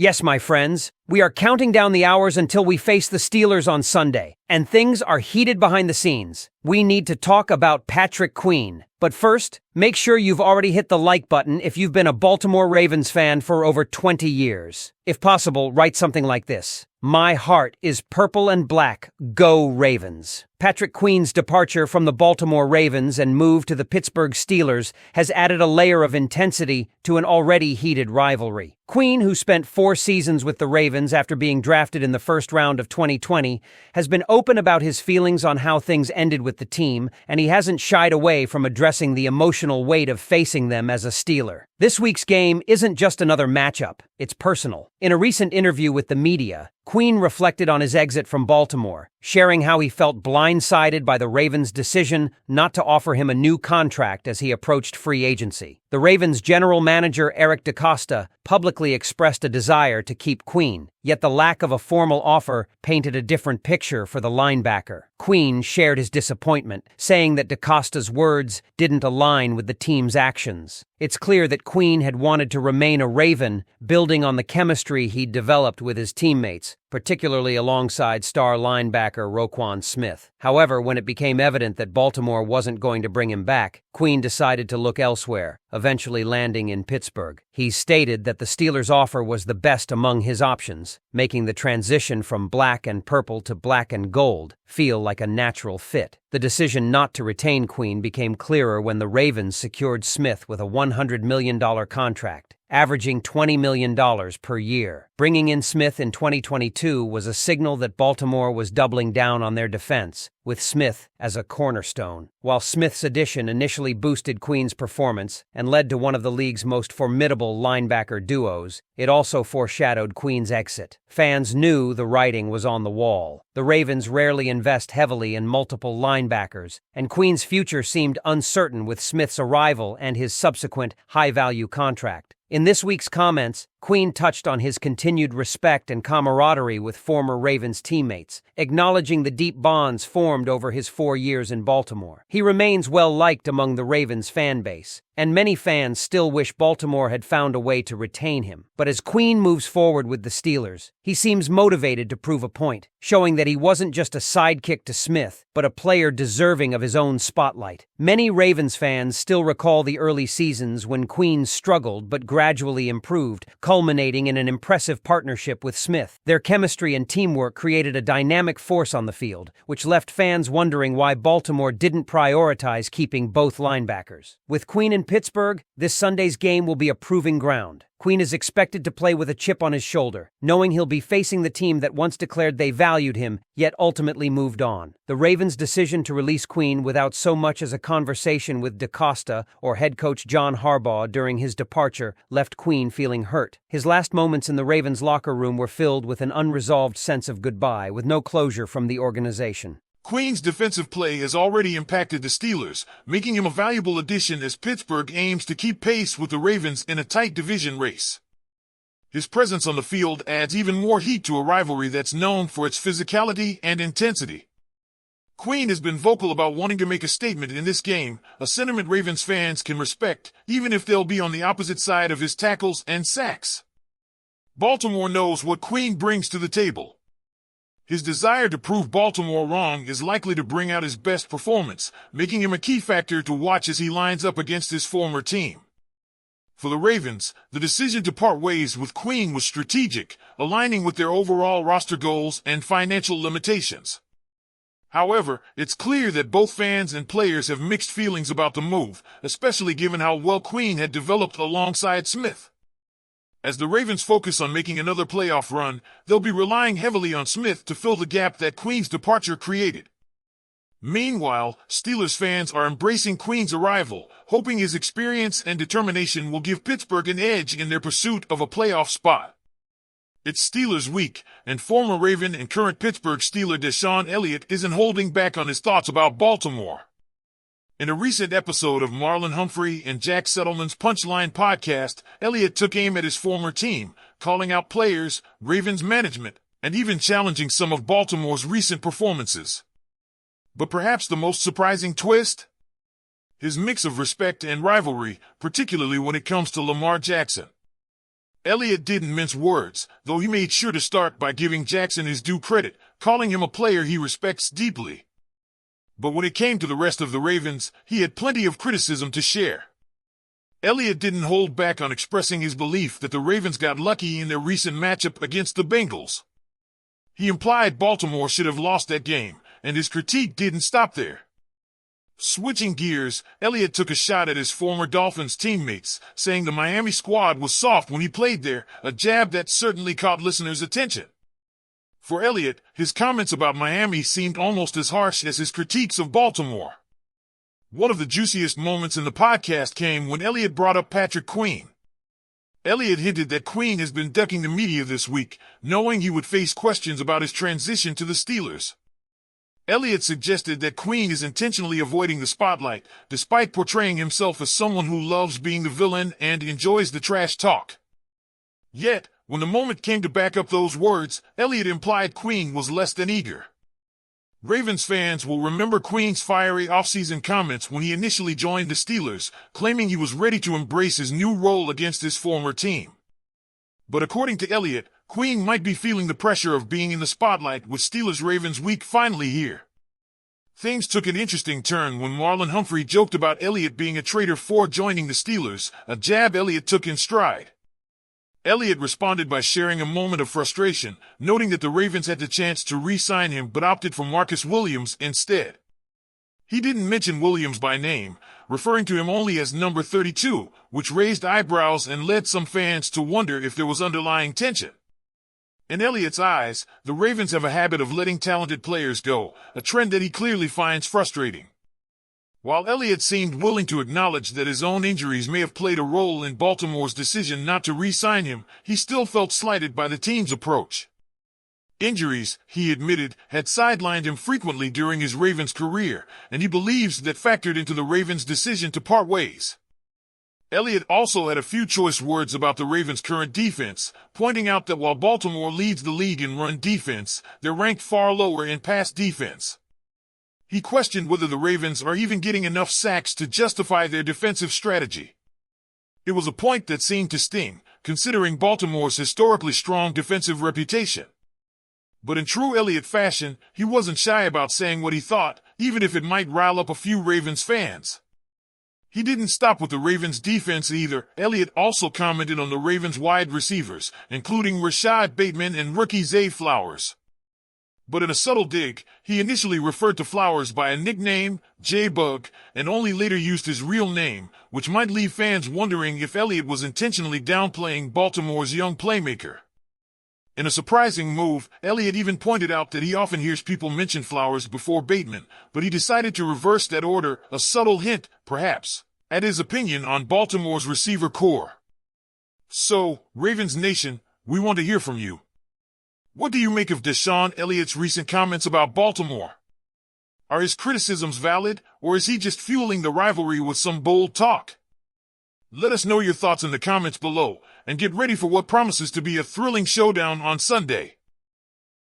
Yes, my friends, we are counting down the hours until we face the Steelers on Sunday, and things are heated behind the scenes. We need to talk about Patrick Queen. But first, make sure you've already hit the like button if you've been a Baltimore Ravens fan for over 20 years. If possible, write something like this: "My heart is purple and black. Go Ravens." Patrick Queen's departure from the Baltimore Ravens and move to the Pittsburgh Steelers has added a layer of intensity to an already heated rivalry. Queen, who spent 4 seasons with the Ravens after being drafted in the first round of 2020, has been open about his feelings on how things ended with the team, and he hasn't shied away from addressing the emotional weight of facing them as a Steeler. This week's game isn't just another matchup, it's personal. In a recent interview with the media, Queen reflected on his exit from Baltimore, sharing how he felt blindsided by the Ravens' decision not to offer him a new contract as he approached free agency. The Ravens' general manager, Eric DeCosta, publicly expressed a desire to keep Queen, yet the lack of a formal offer painted a different picture for the linebacker. Queen shared his disappointment, saying that DeCosta's words didn't align with the team's actions. It's clear that Queen had wanted to remain a Raven, building on the chemistry he'd developed with his teammates, particularly alongside star linebacker Roquan Smith. However, when it became evident that Baltimore wasn't going to bring him back, Queen decided to look elsewhere, eventually landing in Pittsburgh. He stated that the Steelers' offer was the best among his options, making the transition from black and purple to black and gold feel like a natural fit. The decision not to retain Queen became clearer when the Ravens secured Smith with a $100 million contract, averaging $20 million per year. Bringing in Smith in 2022 was a signal that Baltimore was doubling down on their defense, with Smith as a cornerstone. While Smith's addition initially boosted Queen's performance and led to one of the league's most formidable linebacker duos, it also foreshadowed Queen's exit. Fans knew the writing was on the wall. The Ravens rarely invest heavily in multiple linebackers, and Queen's future seemed uncertain with Smith's arrival and his subsequent high-value contract. In this week's comments, Queen touched on his continued respect and camaraderie with former Ravens teammates, acknowledging the deep bonds formed over his 4 years in Baltimore. He remains well-liked among the Ravens fan base, and many fans still wish Baltimore had found a way to retain him. But as Queen moves forward with the Steelers, he seems motivated to prove a point, showing that he wasn't just a sidekick to Smith, but a player deserving of his own spotlight. Many Ravens fans still recall the early seasons when Queen struggled but gradually improved, culminating in an impressive partnership with Smith. Their chemistry and teamwork created a dynamic force on the field, which left fans wondering why Baltimore didn't prioritize keeping both linebackers. With Queen in Pittsburgh, this Sunday's game will be a proving ground. Queen is expected to play with a chip on his shoulder, knowing he'll be facing the team that once declared they valued him, yet ultimately moved on. The Ravens' decision to release Queen without so much as a conversation with DeCosta or head coach John Harbaugh during his departure left Queen feeling hurt. His last moments in the Ravens' locker room were filled with an unresolved sense of goodbye, with no closure from the organization. Queen's defensive play has already impacted the Steelers, making him a valuable addition as Pittsburgh aims to keep pace with the Ravens in a tight division race. His presence on the field adds even more heat to a rivalry that's known for its physicality and intensity. Queen has been vocal about wanting to make a statement in this game, a sentiment Ravens fans can respect, even if they'll be on the opposite side of his tackles and sacks. Baltimore knows what Queen brings to the table. His desire to prove Baltimore wrong is likely to bring out his best performance, making him a key factor to watch as he lines up against his former team. For the Ravens, the decision to part ways with Queen was strategic, aligning with their overall roster goals and financial limitations. However, it's clear that both fans and players have mixed feelings about the move, especially given how well Queen had developed alongside Smith. As the Ravens focus on making another playoff run, they'll be relying heavily on Smith to fill the gap that Queen's departure created. Meanwhile, Steelers fans are embracing Queen's arrival, hoping his experience and determination will give Pittsburgh an edge in their pursuit of a playoff spot. It's Steelers week, and former Raven and current Pittsburgh Steeler Deshawn Elliott isn't holding back on his thoughts about Baltimore. In a recent episode of Marlon Humphrey and Jack Settleman's Punchline podcast, Elliott took aim at his former team, calling out players, Ravens management, and even challenging some of Baltimore's recent performances. But perhaps the most surprising twist? His mix of respect and rivalry, particularly when it comes to Lamar Jackson. Elliott didn't mince words, though he made sure to start by giving Jackson his due credit, calling him a player he respects deeply. But when it came to the rest of the Ravens, he had plenty of criticism to share. Elliott didn't hold back on expressing his belief that the Ravens got lucky in their recent matchup against the Bengals. He implied Baltimore should have lost that game, and his critique didn't stop there. Switching gears, Elliott took a shot at his former Dolphins teammates, saying the Miami squad was soft when he played there, a jab that certainly caught listeners' attention. For Elliott, his comments about Miami seemed almost as harsh as his critiques of Baltimore. One of the juiciest moments in the podcast came when Elliott brought up Patrick Queen. Elliott hinted that Queen has been ducking the media this week, knowing he would face questions about his transition to the Steelers. Elliott suggested that Queen is intentionally avoiding the spotlight, despite portraying himself as someone who loves being the villain and enjoys the trash talk. Yet, when the moment came to back up those words, Elliott implied Queen was less than eager. Ravens fans will remember Queen's fiery offseason comments when he initially joined the Steelers, claiming he was ready to embrace his new role against his former team. But according to Elliott, Queen might be feeling the pressure of being in the spotlight with Steelers-Ravens week finally here. Things took an interesting turn when Marlon Humphrey joked about Elliott being a traitor for joining the Steelers, a jab Elliott took in stride. Elliott responded by sharing a moment of frustration, noting that the Ravens had the chance to re-sign him but opted for Marcus Williams instead. He didn't mention Williams by name, referring to him only as number 32, which raised eyebrows and led some fans to wonder if there was underlying tension. In Elliott's eyes, the Ravens have a habit of letting talented players go, a trend that he clearly finds frustrating. While Elliott seemed willing to acknowledge that his own injuries may have played a role in Baltimore's decision not to re-sign him, he still felt slighted by the team's approach. Injuries, he admitted, had sidelined him frequently during his Ravens career, and he believes that factored into the Ravens' decision to part ways. Elliott also had a few choice words about the Ravens' current defense, pointing out that while Baltimore leads the league in run defense, they're ranked far lower in pass defense. He questioned whether the Ravens are even getting enough sacks to justify their defensive strategy. It was a point that seemed to sting, considering Baltimore's historically strong defensive reputation. But in true Elliott fashion, he wasn't shy about saying what he thought, even if it might rile up a few Ravens fans. He didn't stop with the Ravens' defense either. Elliott also commented on the Ravens' wide receivers, including Rashad Bateman and rookie Zay Flowers. But in a subtle dig, he initially referred to Flowers by a nickname, J-Bug, and only later used his real name, which might leave fans wondering if Elliott was intentionally downplaying Baltimore's young playmaker. In a surprising move, Elliott even pointed out that he often hears people mention Flowers before Bateman, but he decided to reverse that order, a subtle hint, perhaps, at his opinion on Baltimore's receiver core. So, Ravens Nation, we want to hear from you. What do you make of Deshawn Elliott's recent comments about Baltimore? Are his criticisms valid, or is he just fueling the rivalry with some bold talk? Let us know your thoughts in the comments below, and get ready for what promises to be a thrilling showdown on Sunday.